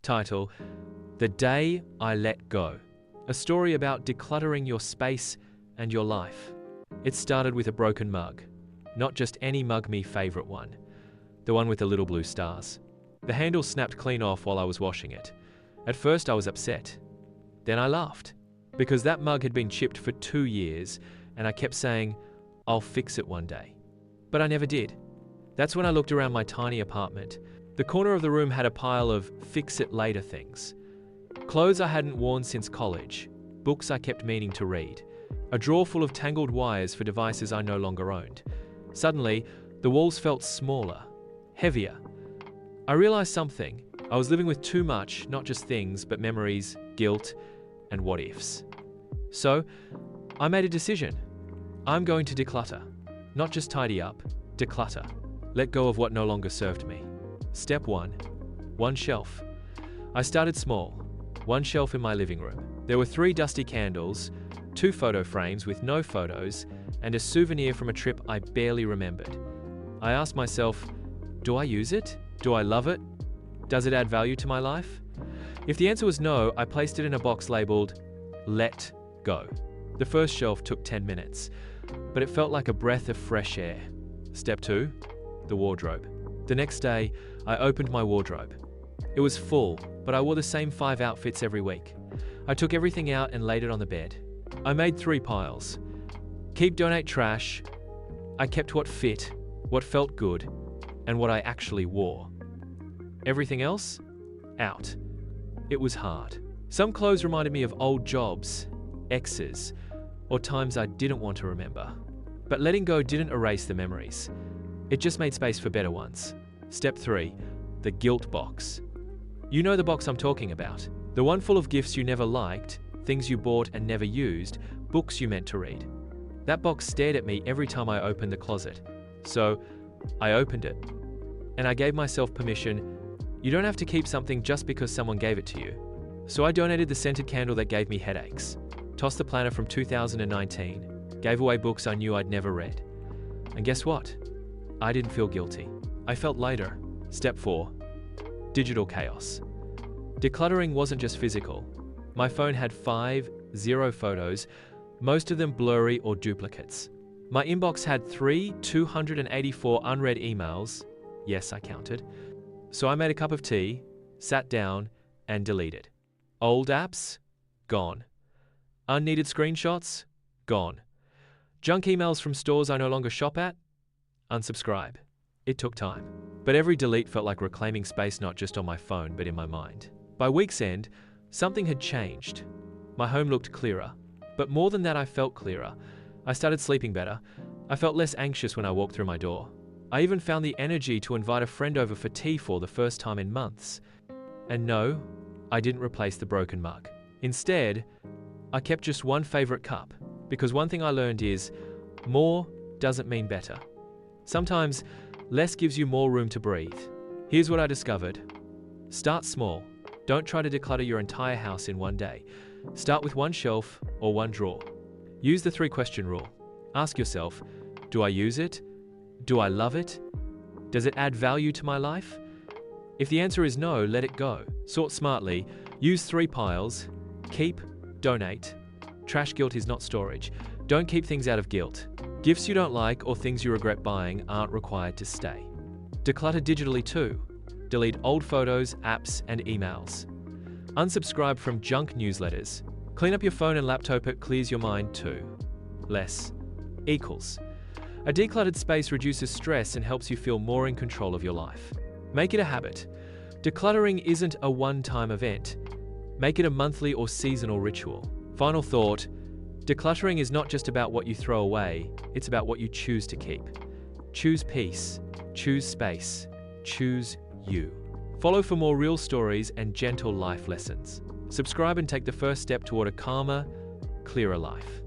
Title: The Day I Let Go. A story about decluttering your space and your life. It started with a broken mug. Not just any mug, me favorite one. The one with the little blue stars. The handle snapped clean off while I was washing it. At first I was upset. Then I laughed. Because that mug had been chipped for 2 years, and I kept saying, I'll fix it one day. But I never did. That's when I looked around my tiny apartment. The corner of the room had a pile of fix-it-later things. Clothes I hadn't worn since college, books I kept meaning to read, a drawer full of tangled wires for devices I no longer owned. Suddenly, the walls felt smaller, heavier. I realized something. I was living with too much, not just things, but memories, guilt, and what-ifs. So, I made a decision. I'm going to declutter. Not just tidy up, declutter. Let go of what no longer served me. Step 1. One shelf. I started small. One shelf in my living room. There were 3 dusty candles, 2 photo frames with no photos, and a souvenir from a trip I barely remembered. I asked myself, do I use it? Do I love it? Does it add value to my life? If the answer was no, I placed it in a box labeled, Let Go. The first shelf took 10 minutes, but it felt like a breath of fresh air. Step 2. The wardrobe. The next day, I opened my wardrobe. It was full, but I wore the same 5 outfits every week. I took everything out and laid it on the bed. I made 3 piles. Keep, donate, trash. I kept what fit, what felt good, and what I actually wore. Everything else? Out. It was hard. Some clothes reminded me of old jobs, exes, or times I didn't want to remember. But letting go didn't erase the memories. It just made space for better ones. Step 3. The guilt box. You know the box I'm talking about. The one full of gifts you never liked, things you bought and never used, books you meant to read. That box stared at me every time I opened the closet. So, I opened it. And I gave myself permission. You don't have to keep something just because someone gave it to you. So I donated the scented candle that gave me headaches. Tossed the planner from 2019. Gave away books I knew I'd never read. And guess what? I didn't feel guilty. I felt lighter. Step 4. Digital chaos. Decluttering wasn't just physical. My phone had 50 photos, most of them blurry or duplicates. My inbox had 284 unread emails. Yes, I counted. So I made a cup of tea, sat down, and deleted. Old apps? Gone. Unneeded screenshots? Gone. Junk emails from stores I no longer shop at? Unsubscribe. It took time. But every delete felt like reclaiming space not just on my phone, but in my mind. By week's end, something had changed. My home looked clearer. But more than that, I felt clearer. I started sleeping better. I felt less anxious when I walked through my door. I even found the energy to invite a friend over for tea for the first time in months. And no, I didn't replace the broken mug. Instead, I kept just one favorite cup, because one thing I learned is, more doesn't mean better. Sometimes, less gives you more room to breathe. Here's what I discovered. Start small. Don't try to declutter your entire house in one day. Start with one shelf or one drawer. Use the 3-question rule. Ask yourself, do I use it? Do I love it? Does it add value to my life? If the answer is no, let it go. Sort smartly. Use 3 piles. Keep, donate. Trash guilt is not storage. Don't keep things out of guilt. Gifts you don't like or things you regret buying aren't required to stay. Declutter digitally too. Delete old photos, apps, and emails. Unsubscribe from junk newsletters. Clean up your phone and laptop, it clears your mind too. Less equals. A decluttered space reduces stress and helps you feel more in control of your life. Make it a habit. Decluttering isn't a one-time event. Make it a monthly or seasonal ritual. Final thought, decluttering is not just about what you throw away, it's about what you choose to keep. Choose peace, choose space, choose you. Follow for more real stories and gentle life lessons. Subscribe and take the first step toward a calmer, clearer life.